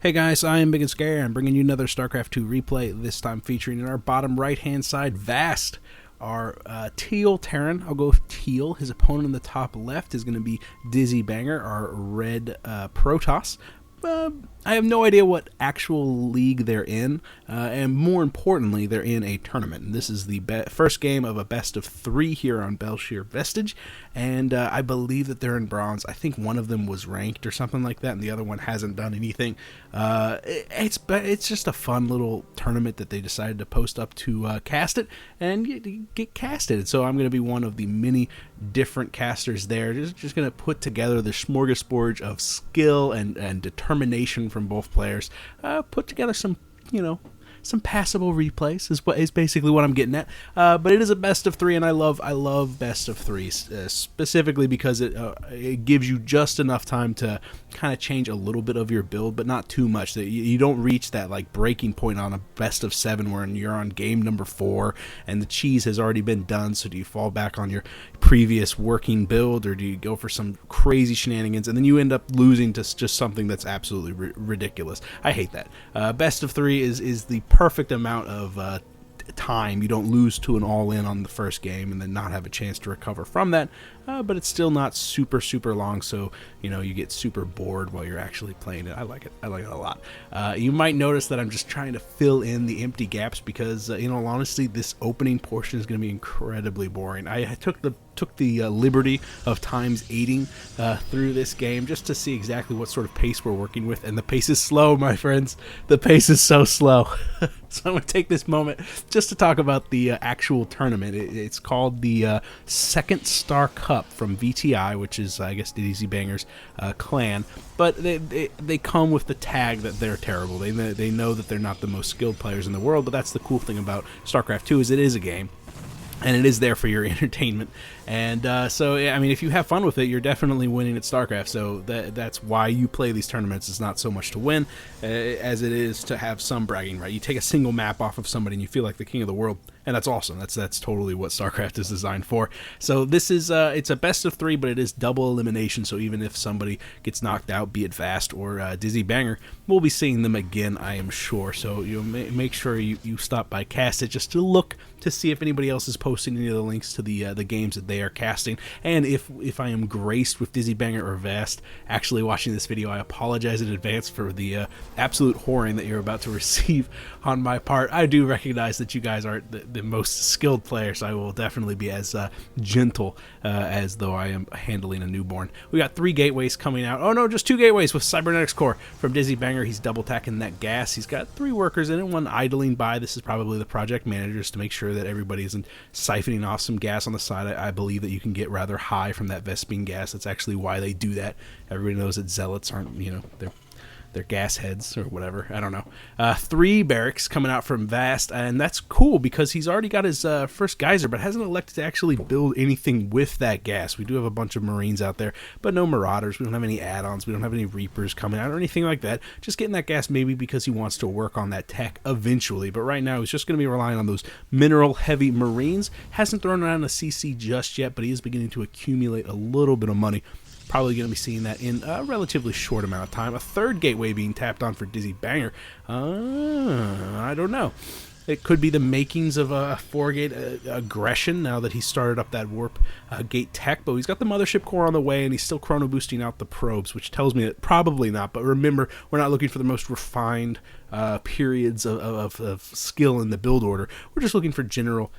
Hey guys, I am Ibigandscary. I'm bringing you another StarCraft 2 replay, this time featuring in our bottom right-hand side, Vast, our teal Terran. I'll go with teal. His opponent in the top left is going to be Dizzbanger, our red Protoss. I have no idea what actual league they're in, and more importantly, they're in a tournament. And this is the first game of a best of 3 here on Belshire Vestige, and I believe that they're in bronze. I think one of them was ranked or something like that, and the other one hasn't done anything. It's just a fun little tournament that they decided to post up to cast it and get casted. So I'm going to be one of the many different casters there, just going to put together the smorgasbord of skill and determination from both players, put together some, some passable replays is basically what I'm getting at. But it is a best of 3, and I love best of 3s, specifically because it gives you just enough time to kind of change a little bit of your build, but not too much. That you don't reach that like breaking point on a best of 7 where you're on game number 4 and the cheese has already been done. So do you fall back on your previous working build, or do you go for some crazy shenanigans and then you end up losing to just something that's absolutely ridiculous? I hate that. Best of 3 is the perfect amount of time. You don't lose to an all-in on the first game and then not have a chance to recover from that, but it's still not super long, so you get super bored while you're actually playing it. I like it a lot. You might notice that I'm just trying to fill in the empty gaps because in all honesty, this opening portion is going to be incredibly boring. I took the liberty of times 8ing through this game just to see exactly what sort of pace we're working with, and the pace is slow, my friends. The pace is so slow. So I'm going to take this moment just to talk about the actual tournament. It's called the Second Star Cup from VTI, which is, I guess, Dizzbanger's clan. But they come with the tag that they're terrible. They know that they're not the most skilled players in the world, but that's the cool thing about StarCraft 2 is it is a game. And it is there for your entertainment. And so, I mean, if you have fun with it, you're definitely winning at StarCraft. So that's why you play these tournaments. It's not so much to win as it is to have some bragging right. You take a single map off of somebody and you feel like the king of the world. And that's awesome. That's totally what StarCraft is designed for. So this is it's a best of 3, but it is double elimination. So even if somebody gets knocked out, be it Vast or Dizzbanger, we'll be seeing them again, I am sure. So make sure you stop by Cast It just to look to see if anybody else is posting any of the links to the games that they are casting. And if I am graced with Dizzbanger or Vast actually watching this video, I apologize in advance for the absolute whoring that you're about to receive on my part. I do recognize that you guys aren't the most skilled player, so I will definitely be as gentle as though I am handling a newborn. We got 3 gateways coming out. Oh no, just 2 gateways with Cybernetics Core from Dizzbanger. He's double tacking that gas. He's got 3 workers in it, 1 idling by. This is probably the project managers to make sure that everybody isn't siphoning off some gas on the side. I believe that you can get rather high from that Vespene gas. That's actually why they do that. Everybody knows that zealots aren't, they're gas heads or whatever. I don't know. 3 barracks coming out from Vast, and that's cool because he's already got his first geyser, but hasn't elected to actually build anything with that gas. We do have a bunch of Marines out there, but no Marauders. We don't have any add-ons. We don't have any Reapers coming out or anything like that. Just getting that gas maybe because he wants to work on that tech eventually, but right now he's just going to be relying on those mineral-heavy Marines. Hasn't thrown around a CC just yet, but he is beginning to accumulate a little bit of money. Probably going to be seeing that in a relatively short amount of time. A 3rd gateway being tapped on for Dizzbanger. I don't know. It could be the makings of a 4-gate aggression now that he started up that warp gate tech, but he's got the mothership core on the way and he's still chrono boosting out the probes, which tells me that probably not. But remember, we're not looking for the most refined periods of skill in the build order. We're just looking for general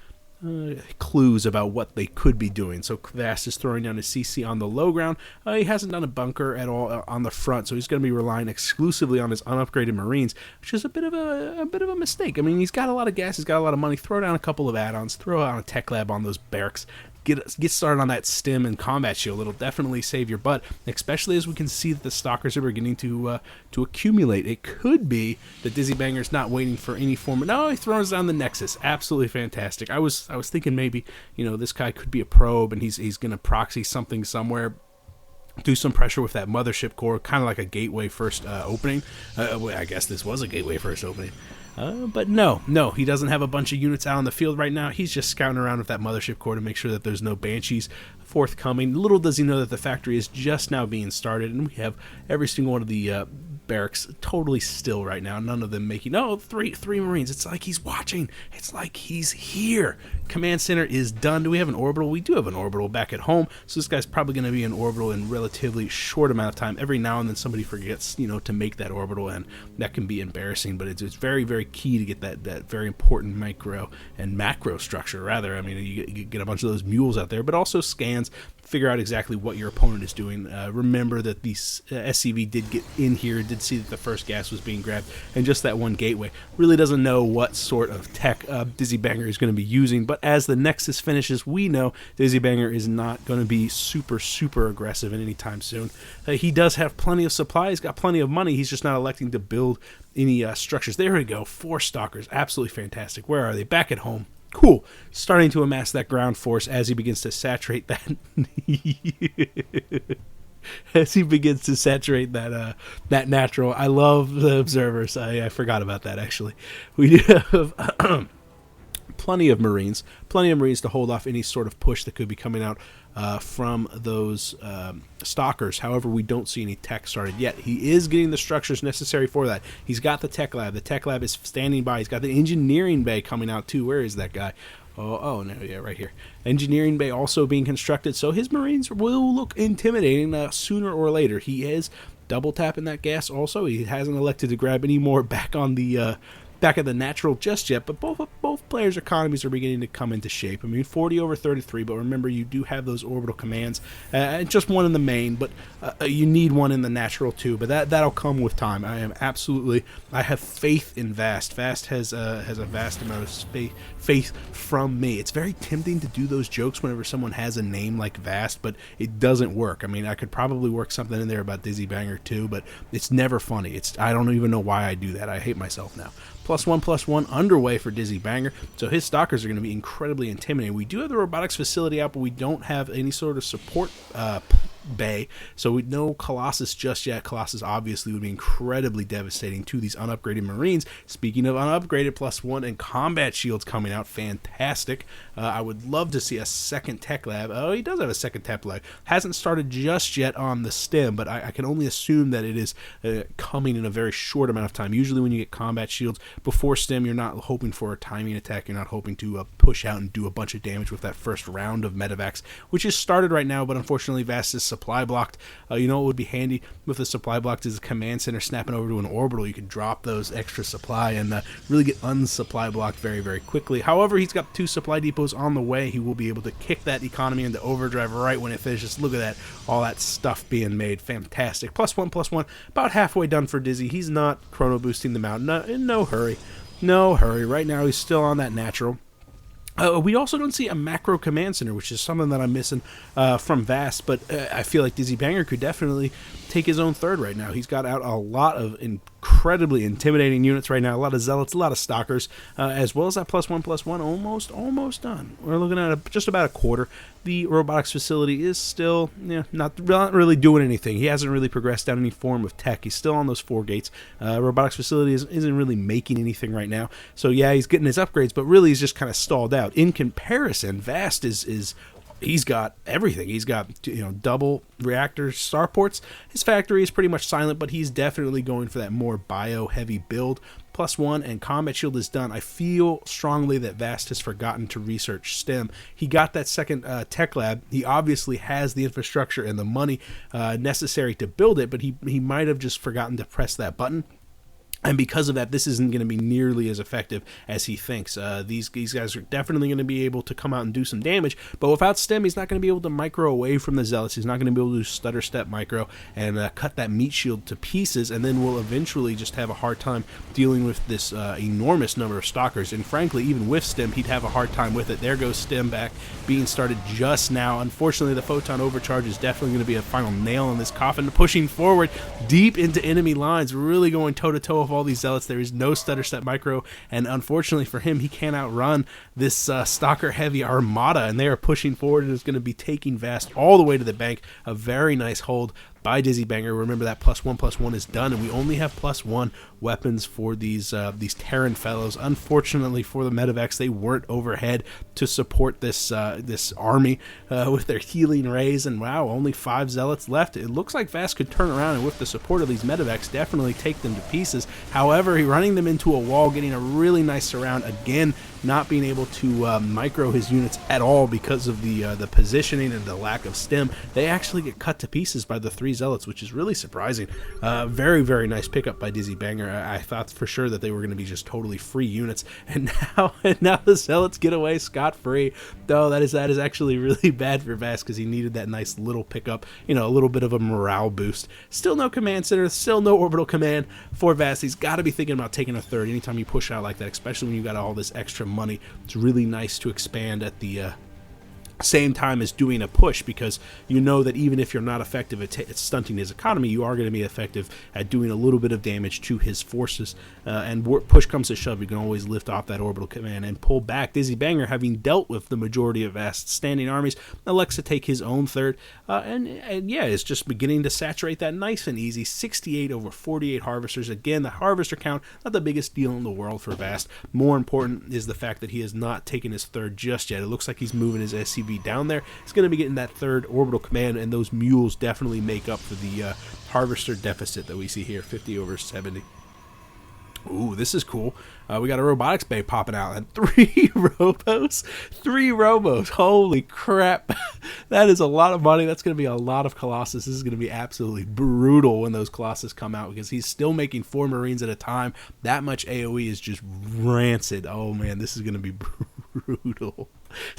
clues about what they could be doing. So Vast is throwing down his CC on the low ground. He hasn't done a bunker at all on the front, so he's going to be relying exclusively on his unupgraded Marines, which is a bit of a mistake. I mean, he's got a lot of gas, he's got a lot of money. Throw down a couple of add-ons, throw out a tech lab on those barracks. Get started on that stim and combat shield. It'll definitely save your butt, especially as we can see that the stalkers are beginning to accumulate. It could be that Dizzbanger's not waiting for any form. No, he throws down the Nexus. Absolutely fantastic. I was thinking maybe this guy could be a probe and he's going to proxy something somewhere. Do some pressure with that mothership core, kind of like a gateway first opening. I guess this was a gateway first opening. But no, he doesn't have a bunch of units out on the field right now. He's just scouting around with that mothership core to make sure that there's no Banshees forthcoming. Little does he know that the factory is just now being started, and we have every single one of the barracks totally still right now. None of them making, oh, three Marines. It's like he's watching. It's like he's here. Command center is done. Do we have an orbital? We do have an orbital back at home. So this guy's probably going to be an orbital in relatively short amount of time. Every now and then somebody forgets, to make that orbital, and that can be embarrassing. But it's very, very key to get that very important micro and macro structure, rather. I mean, you get a bunch of those mules out there, but also scans. Figure out exactly what your opponent is doing. Remember that the SCV did get in here, did see that the first gas was being grabbed, and just that one gateway really doesn't know what sort of tech Dizzbanger is going to be using. But as the Nexus finishes, we know Dizzbanger is not going to be super aggressive in any time soon. He does have plenty of supply. He's got plenty of money. He's just not electing to build any structures. There we go. 4 stalkers. Absolutely fantastic. Where are they? Back at home. Cool. Starting to amass that ground force as he begins to saturate that. As he begins to saturate that natural. I love the observers. I forgot about that, actually. We do have plenty of Marines to hold off any sort of push that could be coming out from those stalkers. However, we don't see any tech started yet. He is getting the structures necessary for that. He's got the tech lab. The tech lab is standing by. He's got the engineering bay coming out too. Where is that guy? Oh no, yeah, right here. Engineering bay also being constructed, so his Marines will look intimidating sooner or later. He is double tapping that gas also. He hasn't elected to grab any more back on the back at the natural just yet, but both players' economies are beginning to come into shape. I mean, 40 over 33, but remember, you do have those orbital commands, just one in the main, but you need one in the natural too, but that'll come with time. I have faith in Vast. Vast has a vast amount of faith from me. It's very tempting to do those jokes whenever someone has a name like Vast, but it doesn't work. I mean, I could probably work something in there about Dizzbanger too, but it's never funny. I don't even know why I do that. I hate myself now. +1/+1 underway for Dizzbanger, so his stalkers are going to be incredibly intimidating. We do have the robotics facility out, but we don't have any sort of support bay, so we know Colossus just yet. Colossus obviously would be incredibly devastating to these unupgraded Marines. Speaking of unupgraded, +1 and combat shields coming out, fantastic. I would love to see a second tech lab. Oh, he does have a second tech lab. Hasn't started just yet on the stem, but I can only assume that it is coming in a very short amount of time. Usually when you get combat shields before stem, you're not hoping for a timing attack. You're not hoping to push out and do a bunch of damage with that first round of medevacs, which is started right now, but unfortunately Vast is supply blocked. You know what would be handy with the supply blocked is a command center snapping over to an orbital. You can drop those extra supply and really get unsupply blocked very, very quickly. However, he's got 2 supply depots on the way. He will be able to kick that economy into overdrive right when it finishes. Look at that. All that stuff being made. Fantastic. +1/+1. About halfway done for Dizzy. He's not chrono boosting them out. In no hurry. No hurry. Right now he's still on that natural. We also don't see a macro command center, which is something that I'm missing from Vast, but I feel like Dizzbanger could definitely take his own third right now. He's got out a lot of incredibly intimidating units right now, a lot of zealots, a lot of stalkers, as well as that +1/+1 almost done. We're looking at just about a quarter. The robotics facility is still not really doing anything. He hasn't really progressed down any form of tech. He's still on those 4 gates. Robotics facility isn't really making anything right now. So yeah, he's getting his upgrades, but really he's just kind of stalled out. In comparison, Vast is he's got everything. He's got double reactor starports. His factory is pretty much silent, but he's definitely going for that more bio heavy build. +1 and combat shield is done. I feel strongly that Vast has forgotten to research STEM. He got that second tech lab. He obviously has the infrastructure and the money necessary to build it, but he might have just forgotten to press that button. And because of that, this isn't going to be nearly as effective as he thinks. These guys are definitely going to be able to come out and do some damage, but without stem, he's not going to be able to micro away from the zealots. He's not going to be able to do stutter step micro and cut that meat shield to pieces, and then we'll eventually just have a hard time dealing with this enormous number of stalkers. And frankly, even with stem, he'd have a hard time with it. There goes stem back being started just now. Unfortunately, the photon overcharge is definitely going to be a final nail in this coffin, pushing forward deep into enemy lines, really going toe-to-toe with all these zealots. There is no stutter step micro, and unfortunately for him, he can't outrun this stalker heavy armada, and they are pushing forward and is going to be taking Vast all the way to the bank. A very nice hold by Dizzbanger. Remember that +1/+1 is done, and we only have +1 weapons for these Terran fellows. Unfortunately for the Medivacs, they weren't overhead to support this this army with their healing rays, and wow, only 5 zealots left. It looks like Vast could turn around and with the support of these Medivacs definitely take them to pieces. However, he running them into a wall, getting a really nice surround, again not being able to micro his units at all because of the positioning and the lack of stem. They actually get cut to pieces by the 3 zealots, which is really surprising. Very, very nice pickup by Dizzbanger. I thought for sure that they were going to be just totally free units, and now the zealots get away scot-free. Though that is actually really bad for Vast, because he needed that nice little pickup, you know, a little bit of a morale boost. Still no command center, still no orbital command for Vast. He's got to be thinking about taking a third anytime you push out like that, especially when you got all this extra money. It's really nice to expand at the same time as doing a push, because you know that even if you're not effective at stunting his economy, you are going to be effective at doing a little bit of damage to his forces. And push comes to shove, you can always lift off that orbital command and pull back. Dizzbanger, having dealt with the majority of Vast's standing armies, elects to take his own third, and yeah, it's just beginning to saturate that nice and easy. 68 over 48 harvesters. Again, the harvester count, not the biggest deal in the world for Vast. More important is the fact that he has not taken his third just yet. It looks like he's moving his SCV down there. He's going to be getting that third orbital command, and those mules definitely make up for the harvester deficit that we see here, 50 over 70. Ooh, this is cool. We got a robotics bay popping out, and 3 robos. 3 robos. Holy crap. That is a lot of money. That's going to be a lot of Colossus. This is going to be absolutely brutal when those Colossus come out, because he's still making 4 Marines at a time. That much AoE is just rancid. Oh man, this is going to be brutal.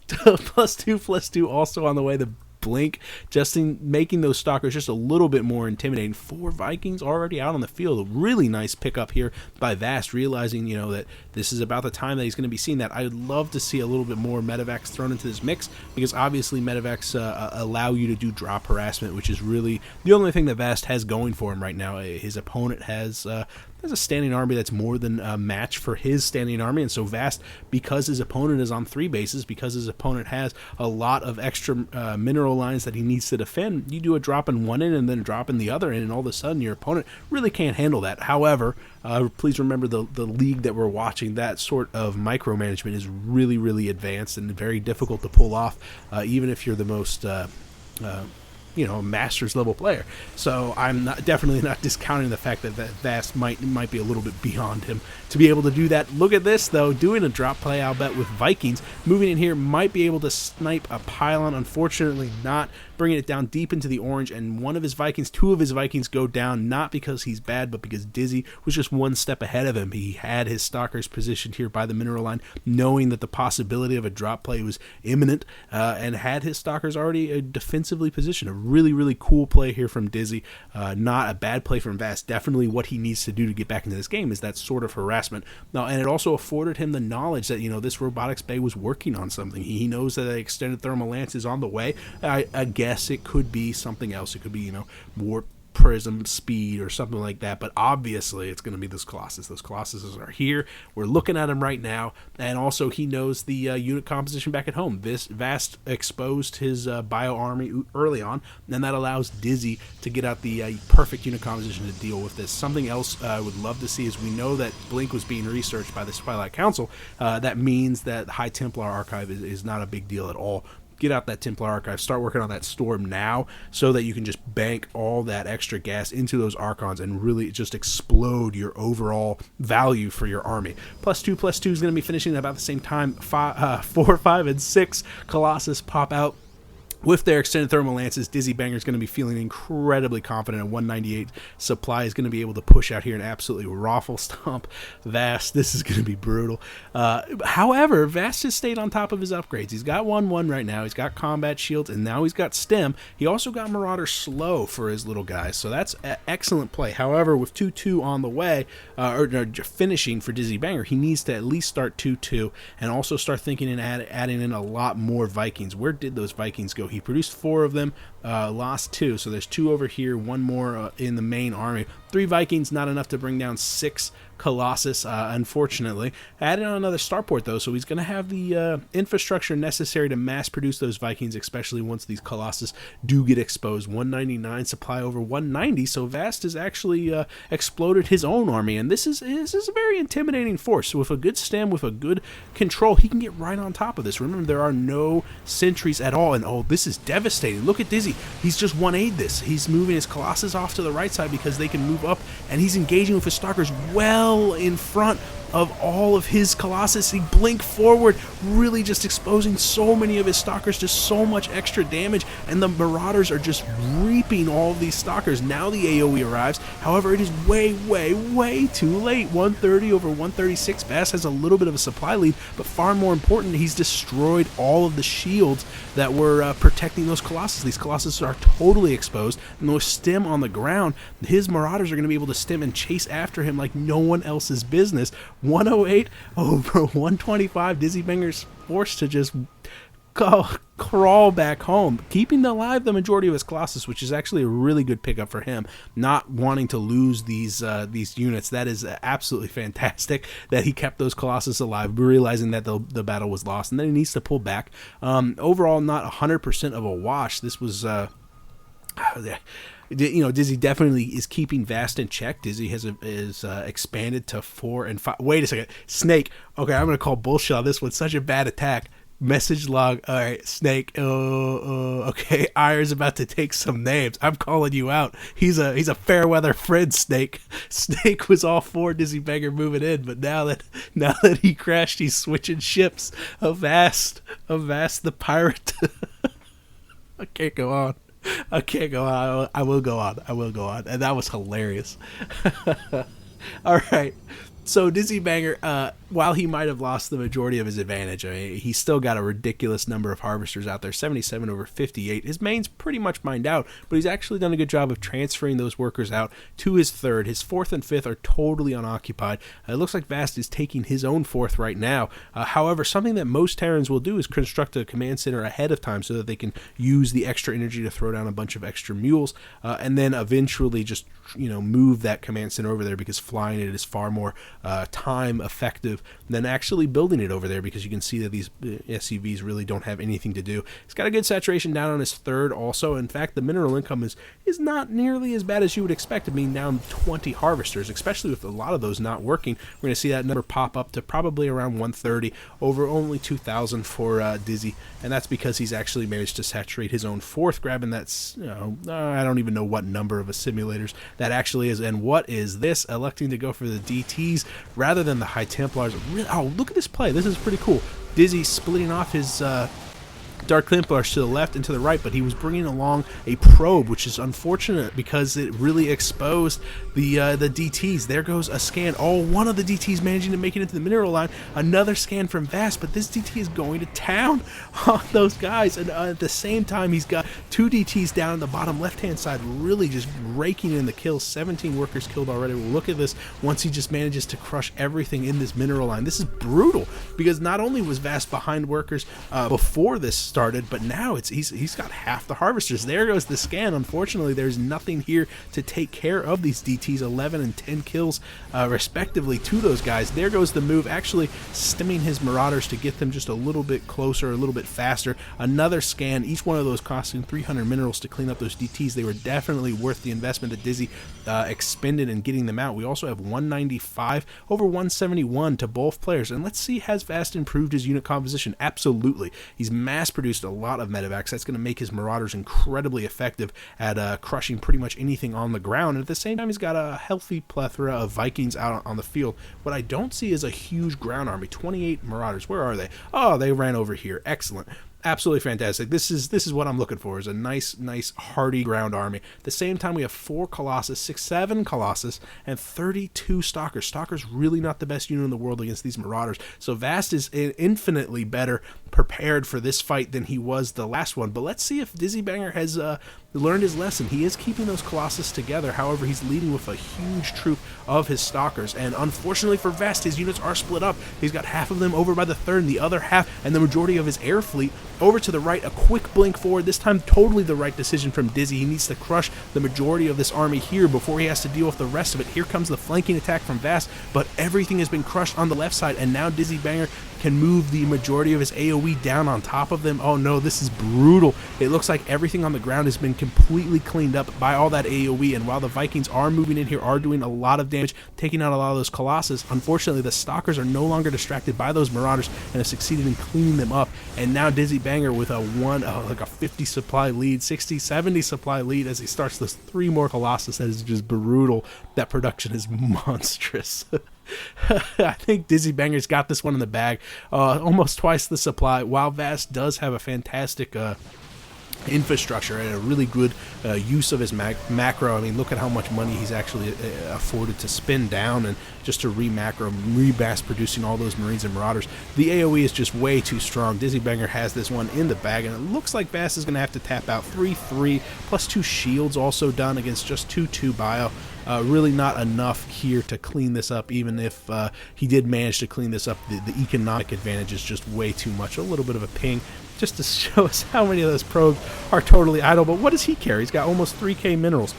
+2/+2 also on the way. The blink, just in making those stalkers just a little bit more intimidating. 4 Vikings already out on the field. A really nice pickup here by Vast, realizing, you know, that this is about the time that he's going to be seeing that. I would love to see a little bit more Medivacs thrown into this mix, because obviously Medivacs allow you to do drop harassment, which is really the only thing that Vast has going for him right now. His opponent has a standing army that's more than a match for his standing army, and so Vast, because his opponent is on 3 bases, because his opponent has a lot of extra mineral lines that he needs to defend, you do a drop in one end and then a drop in the other end, and all of a sudden your opponent really can't handle that. However, please remember the league that we're watching, that sort of micromanagement is really, really advanced and very difficult to pull off, even if you're the most you know, master's level player. So I'm definitely not discounting the fact that Vast might be a little bit beyond him to be able to do that. Look at this though, doing a drop play, I'll bet, with Vikings. Moving in here, might be able to snipe a pylon. Unfortunately not, bringing it down deep into the orange, and 2 of his Vikings go down, not because he's bad, but because Dizzy was just 1 step ahead of him. He had his stalkers positioned here by the mineral line, knowing that the possibility of a drop play was imminent, and had his stalkers already defensively positioned. A really, really cool play here from Dizzy. Not a bad play from Vast. Definitely what he needs to do to get back into this game is that sort of harassment. Now, and it also afforded him the knowledge that, you know, this robotics bay was working on something. He knows that an extended thermal lance is on the way. I guess it could be something else. It could be, you know, warp prism speed or something like that, but obviously it's going to be this Colossus. Those Colossuses are here. We're looking at them right now, and also he knows the unit composition back at home. This Vast exposed his bio army early on, and that allows Dizzy to get out the perfect unit composition to deal with this. Something else I would love to see is, we know that Blink was being researched by the Twilight Council. That means that High Templar Archive is not a big deal at all. Get out that Templar Archive, start working on that Storm now, so that you can just bank all that extra gas into those Archons and really just explode your overall value for your army. +2/+2 is going to be finishing at about the same time. 4, 5, and 6 Colossus pop out. With their extended thermal lances, Dizzbanger is going to be feeling incredibly confident. At 198 supply is going to be able to push out here and absolutely raffle stomp Vast. This is going to be brutal. However, Vast has stayed on top of his upgrades. He's got 1/1 right now. He's got combat shields, and now he's got stem. He also got Marauder slow for his little guys, so that's an excellent play. However, with 2/2 on the way, or finishing for Dizzbanger, he needs to at least start 2/2 and also start thinking and adding in a lot more Vikings. Where did those Vikings go? He produced 4 of them. lost 2. So there's 2 over here, 1 more in the main army. 3 Vikings, not enough to bring down 6 Colossus, unfortunately. Added on another starport, though, so he's going to have the infrastructure necessary to mass produce those Vikings, especially once these Colossus do get exposed. 199 supply over 190, so Vast has actually exploded his own army, and this is a very intimidating force. So with a good stem, with a good control, he can get right on top of this. Remember, there are no sentries at all, and oh, this is devastating. Look at Dizzy. He's just 1-8 this. He's moving his Colossus off to the right side because they can move up, and he's engaging with his Stalkers well in front of all of his Colossus. He blinked forward, really just exposing so many of his Stalkers to so much extra damage, and the Marauders are just reaping all of these Stalkers. Now the AoE arrives, however, it is way, way, way too late. 130 over 136. Vast has a little bit of a supply lead, but far more important, he's destroyed all of the shields that were protecting those Colossus. These Colossus are totally exposed, and those stem on the ground. His Marauders are going to be able to stem and chase after him like no one else's business. 108 over 125. Dizzbanger's forced to just crawl back home, keeping alive the majority of his Colossus, which is actually a really good pickup for him, not wanting to lose these units. That is absolutely fantastic that he kept those Colossus alive, realizing that the battle was lost, and then he needs to pull back. Overall, not 100% of a wash. This was Dizzy definitely is keeping Vast in check. Dizzy is expanded to 4 and 5. Wait a second, Snake. Okay, I'm gonna call bullshit on this one. Such a bad attack. Message log. All right, Snake. Okay. Iron's about to take some names. I'm calling you out. He's a fair weather friend, Snake. Snake was all for Dizzbanger moving in, but now that he crashed, he's switching ships. Avast the pirate. I can't go on. I will go on. And that was hilarious. All right. So Dizzbanger, while he might have lost the majority of his advantage, I mean, he's still got a ridiculous number of harvesters out there, 77 over 58. His main's pretty much mined out, but he's actually done a good job of transferring those workers out to his 3rd. His 4th and 5th are totally unoccupied. It looks like Vast is taking his own 4th right now. However, something that most Terrans will do is construct a command center ahead of time so that they can use the extra energy to throw down a bunch of extra mules, and then eventually just move that command center over there, because flying it is far more time effective than actually building it over there, because you can see that these SCVs really don't have anything to do. He's got a good saturation down on his 3rd also. In fact, the mineral income is not nearly as bad as you would expect, of being down 20 harvesters, especially with a lot of those not working. We're going to see that number pop up to probably around 130 over only 2,000 for Dizzy, and that's because he's actually managed to saturate his own 4th, grabbing that, I don't even know what number of simulators that actually is. And what is this? Electing to go for the DTs rather than the High Templars. Oh, look at this play. This is pretty cool. Dizzy splitting off his Dark Templars to the left and to the right, but he was bringing along a probe, which is unfortunate because it really exposed the DTs. There goes a scan. Oh, one of the DTs managing to make it into the mineral line. Another scan from Vast, but this DT is going to town on those guys. And at the same time, he's got 2 DTs down on the bottom left-hand side, really just raking in the kills. 17 workers killed already. Well, look at this. Once he just manages to crush everything in this mineral line. This is brutal, because not only was Vast behind workers before this started, but now he's got half the harvesters. There goes the scan. Unfortunately, there's nothing here to take care of these DTs. 11 and 10 kills respectively to those guys. There goes the move, actually stemming his Marauders to get them just a little bit closer, a little bit faster. Another scan, each one of those costing 300 minerals to clean up those DTs. They were definitely worth the investment that Dizzy expended in getting them out. We also have 195 over 171 to both players, and let's see, has Vast improved his unit composition? Absolutely. He's mass produced a lot of medevacs. That's going to make his Marauders incredibly effective at crushing pretty much anything on the ground, and at the same time he's got a healthy plethora of Vikings out on the field. What I don't see is a huge ground army. 28 Marauders. Where are they? Oh, they ran over here. Excellent. Absolutely fantastic. This is what I'm looking for, is a nice hardy ground army. At the same time, we have 4 Colossus, 7 Colossus, and 32 Stalkers. Stalkers really not the best unit in the world against these Marauders. So Vast is infinitely better prepared for this fight than he was the last one. But let's see if Dizzbanger has learned his lesson. He is keeping those Colossus together. However, he's leading with a huge troop of his Stalkers. And unfortunately for Vest, his units are split up. He's got half of them over by the third and the other half, and the majority of his air fleet over to the right. A quick blink forward. This time, totally the right decision from Dizzy. He needs to crush the majority of this army here before he has to deal with the rest of it. Here comes the flanking attack from Vast, but everything has been crushed on the left side, and now Dizzbanger can move the majority of his AoE down on top of them. Oh no, this is brutal. It looks like everything on the ground has been completely cleaned up by all that AoE, and while the Vikings are moving in here, are doing a lot of damage, taking out a lot of those Colossus, unfortunately the Stalkers are no longer distracted by those Marauders and have succeeded in cleaning them up. And now Dizzbanger with like a 50 supply lead, 60, 70 supply lead as he starts those 3 more Colossus. That is just brutal. That production is monstrous. I think Dizzbanger's got this one in the bag. Almost twice the supply, while Vast does have a fantastic infrastructure and a really good use of his macro. I mean, look at how much money he's actually afforded to spin down and just to re-macro, re-mass producing all those Marines and Marauders. The AoE is just way too strong. Dizzbanger has this one in the bag, and it looks like Vast is going to have to tap out 3-3 plus 2 shields also done against just 2-2 bio. Really not enough here to clean this up. Even if he did manage to clean this up, the economic advantage is just way too much. A little bit of a ping just to show us how many of those probes are totally idle. But what does he carry? He's got almost 3k minerals.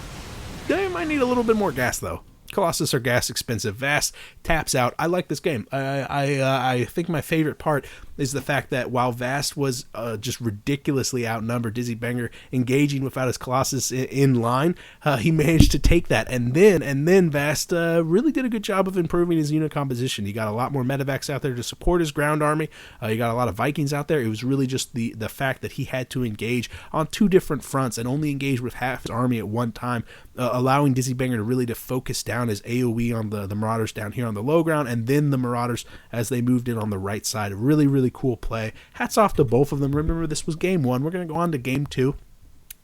They might need a little bit more gas though. Colossus are gas expensive. Vast taps out. I like this game. I think my favorite part is the fact that while Vast was just ridiculously outnumbered, Dizzbanger engaging without his Colossus in line, he managed to take that, and then Vast really did a good job of improving his unit composition. He got a lot more medevacs out there to support his ground army. He got a lot of Vikings out there. It was really just the fact that he had to engage on 2 different fronts and only engage with half his army at one time, allowing Dizzbanger to really focus down his AoE on the Marauders down here on the low ground, and then the Marauders as they moved in on the right side. Really, really cool play. Hats off to both of them. Remember, this was game 1. We're going to go on to game 2.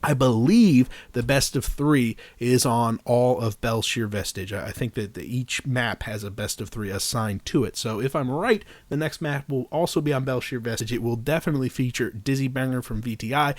I believe the best of 3 is on all of Belshir Vestige. I think that each map has a best of 3 assigned to it. So if I'm right, the next map will also be on Belshir Vestige. It will definitely feature Dizzbanger from VTI.